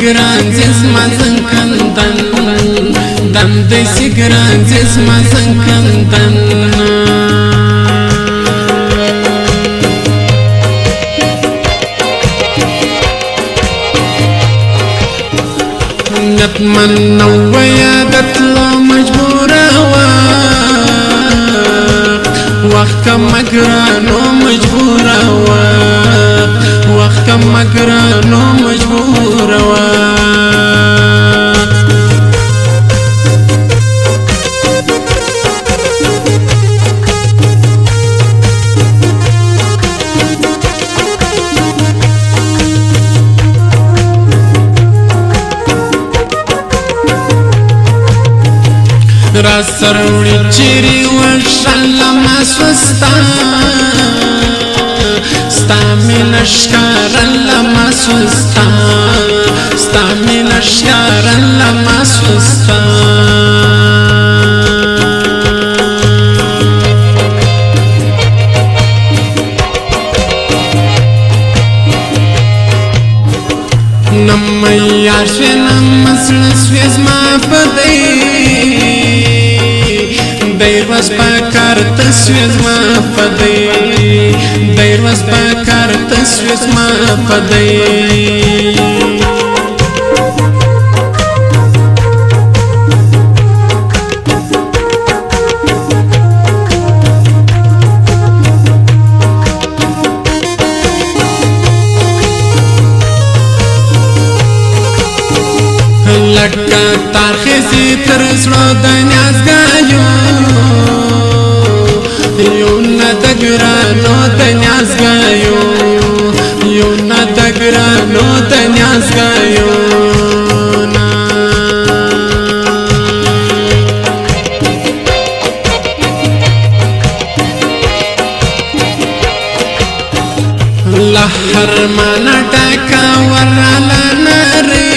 ګران زما زنکندن دم دې ګران زما زنکندن نتمنى ويادت لو مجبورة وقت مقرانو مجبورة وقت مقرانو مجبورة را سروڑی چیری وشلما سوستا ستا من اشکارن لما سوستا ستا من اشکارن لما سوستا نم یار شوی نم سړی زما په دی دیر was pakar tasviz ma padai dیر was pakar tasviz ma padai لکه تارخیزی تر زړه د نیازګایو یو نه د ګرانو د نیازګایو یو نه د ګرانو د نیازګایو لهر مانا ټاکا وراله نری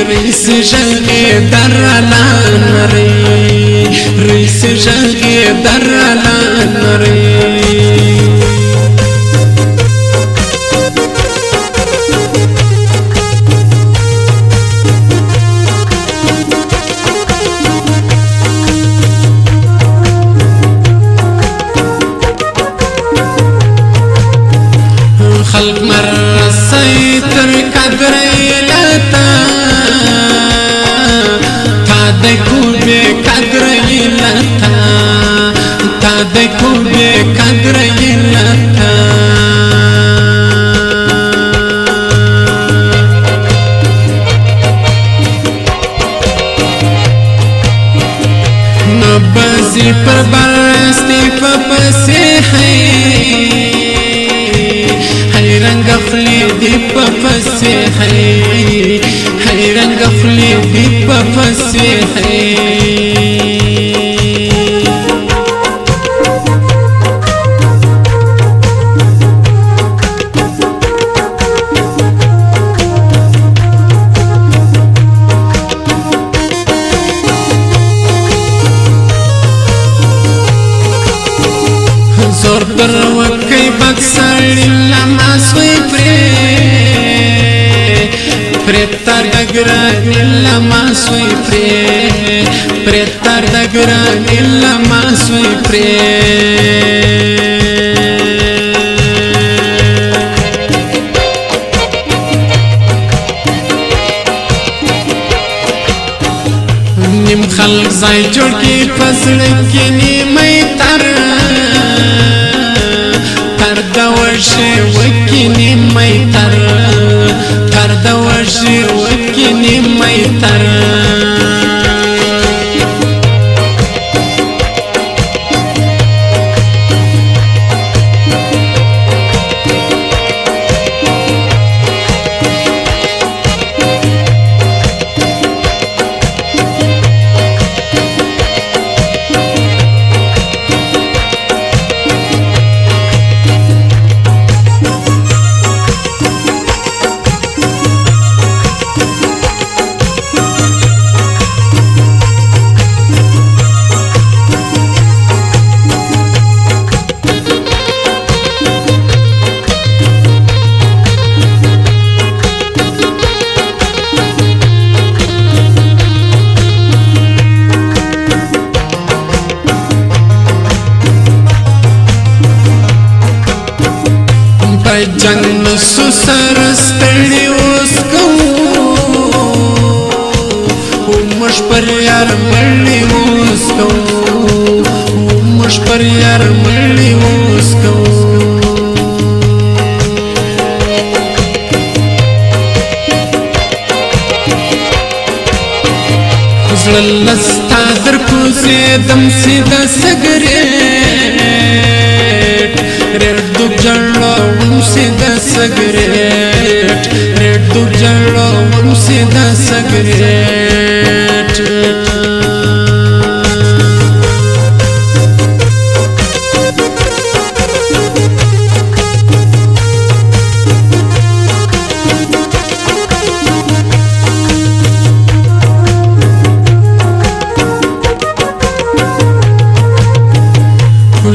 ریس جلگی در علان ری ریس جلگی در علان ری خلق مرسی تر قدری لتا देखो बेकद्र लता ता देखो बेकद्र लता नबजी पर बरस्ती पपसे है रंग खली दी पपसे है रंग खली दी पपसे है زور در وکی بکساری لما سوی Pretar da grani la masui pretar da grani la masui nim khalq zai jod ki fasl ki ni mai tar da washi waki ni mai tar da washi waki ni mai tar سو سرستړي اوس کوو مش پر یار مړی اوس کوو مش پر یار مړی اوس کوو لستا در کوزیدم سیدا سگریٹ ریٹ دوب جړوم سیدا سگریٹ ریٹ دوب جړوم سیدا سگریٹ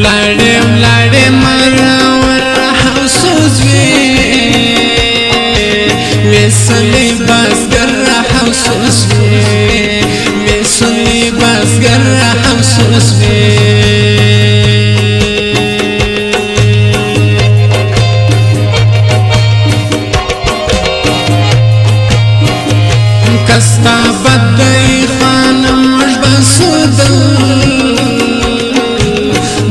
لاړې مرور حوسوز ویسلی بازګر حوسوز ویسلی بازګر حوسوز کستا بدای خانم مش بسودل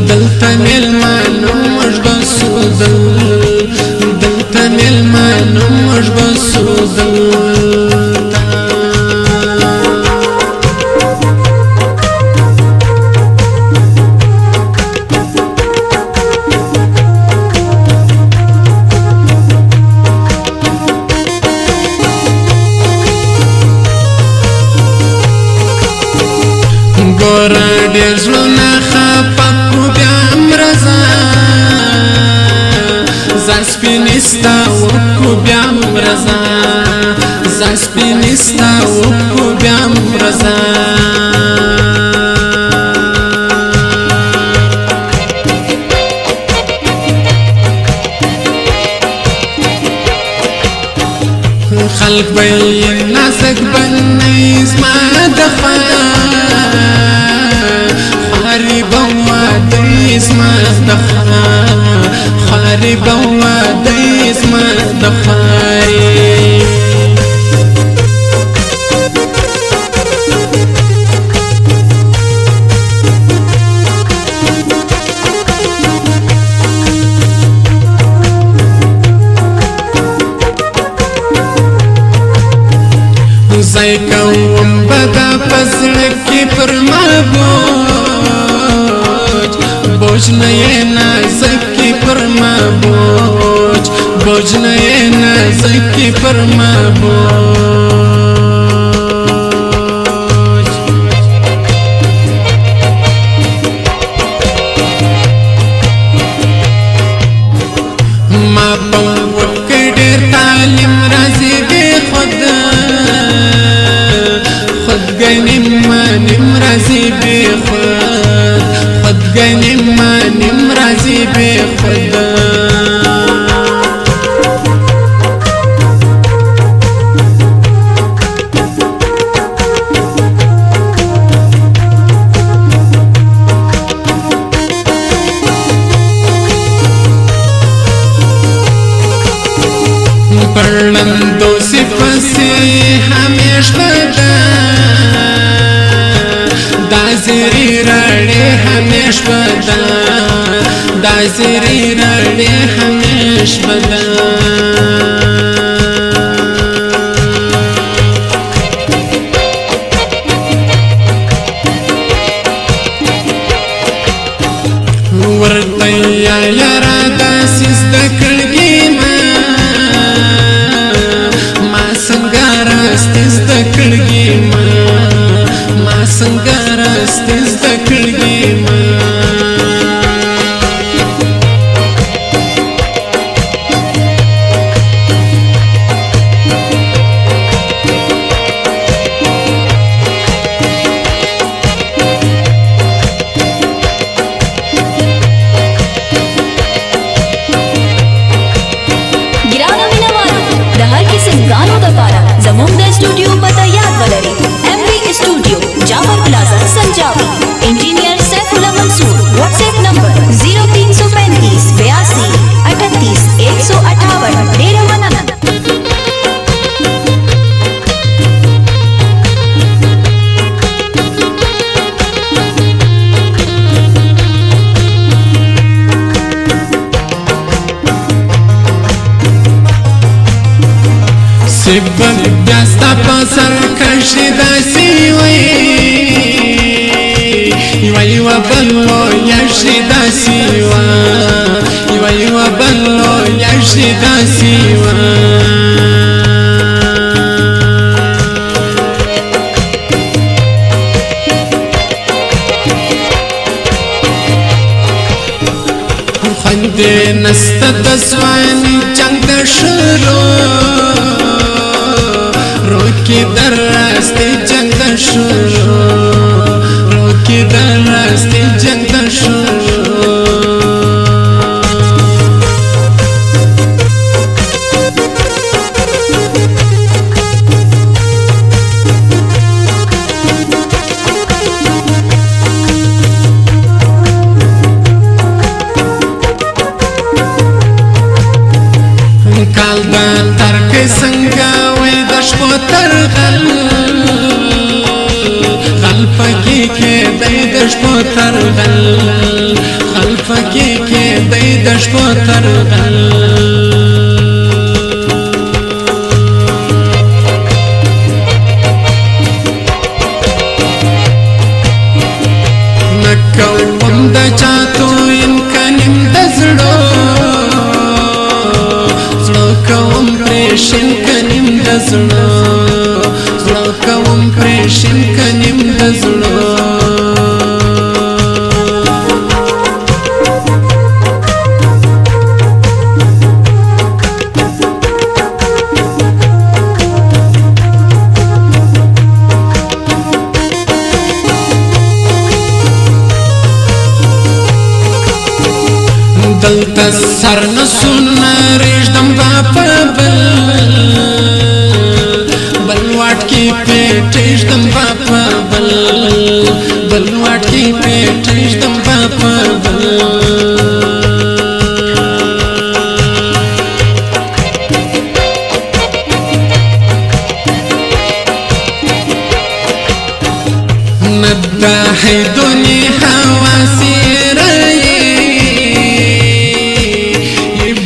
دلتا ملمانو مش بسودل دلتا ملمانو مش بسودل ګوره ډېر زړونه خفه کړو بیا مرزه ځان سپینې ستا وکړو بیا مرزه ځان سپینې ستا وکړو بیا مرزه خلق به یې نازک بنۍ زما د خاري بوادي اسمه دخا خاري بوادي اسمه دخاري زای کوم بدا پسړکی پر مابوج بوج نه نازکی پر مابوج بوج نه نازکی پر مابوج ما په وکړ ډېر تعلیم راځي بې خدا نیم رازی بی خود خودگی نیم رازی بی خود پرلندو سی پسی همیش بدا دازری رڑے ہمیش بدا دازری رڑے ہمیش بدا ورطیا یارا داسیز دکڑگی ما سنگارا استیز دکڑگی ما سنگارا استیز دکڑگی स्टूडियो पता याद वलरी MV studio Jafar प्लाजा संजाब। چبن بیاستا پسر کشی داسی وی یو بلو یشی داسی وی یو بلو یشی داسی خنده نست دسوانی جنگ دشرو روکی در راستی جنگ دشرو روکی در راستی جنگ دشرو کال ترک سنگا وی دشپو ترغل خلفکی که دی دشپو ترغل خلفکی که دی دشپو ترغل نکوم دا چاتو انکانیم دزڑو کوم پریشن کنیم دزړو زړه کوم پریشن کنیم دزړو دلته سر نسونه ریږدم په بل واټ کې پیټېږدم په بل واټ کې پیټېږدم په نداهی دنی حواسی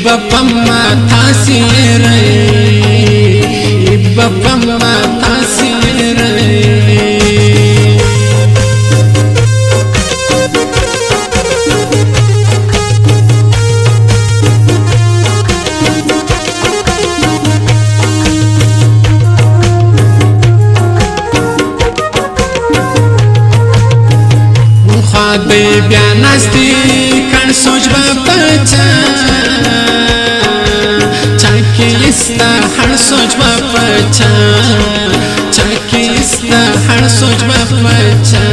بپما تاثیر بپما تاثیر خواهی بیانستی کن سوچ بپچا چاکیستا ہر سوچ بپچا چاکیستا ہر سوچ بپچا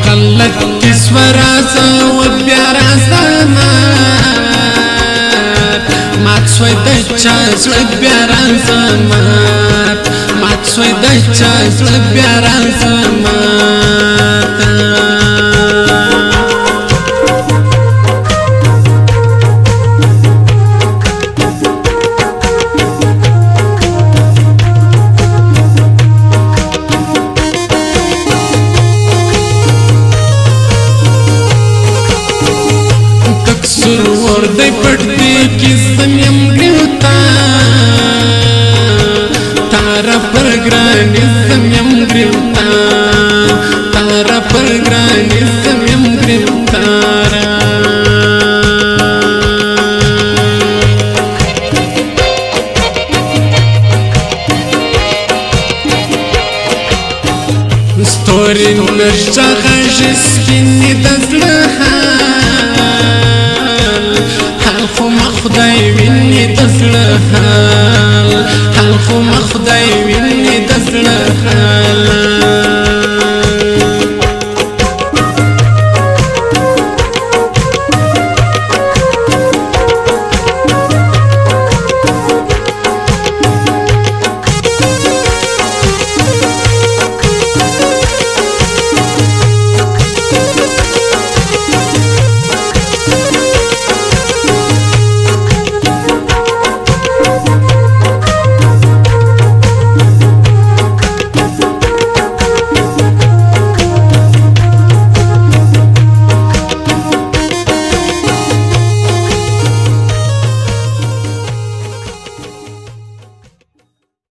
غلط کس ورازا و بیارازا مات سوی دچا زړه بیا رازمات مات سوی دچا زړه بیا رازمات تک سرور دی پټ دی کیسم یم ګریوتا تارا پرګرانی سم یم ګریوتا تارا پرګرانی سم یم ګریوتا ستوري نشته غږ سپینې د زړه خو مخدای ویني د زړه حال خو مخدای ویني د زړه حال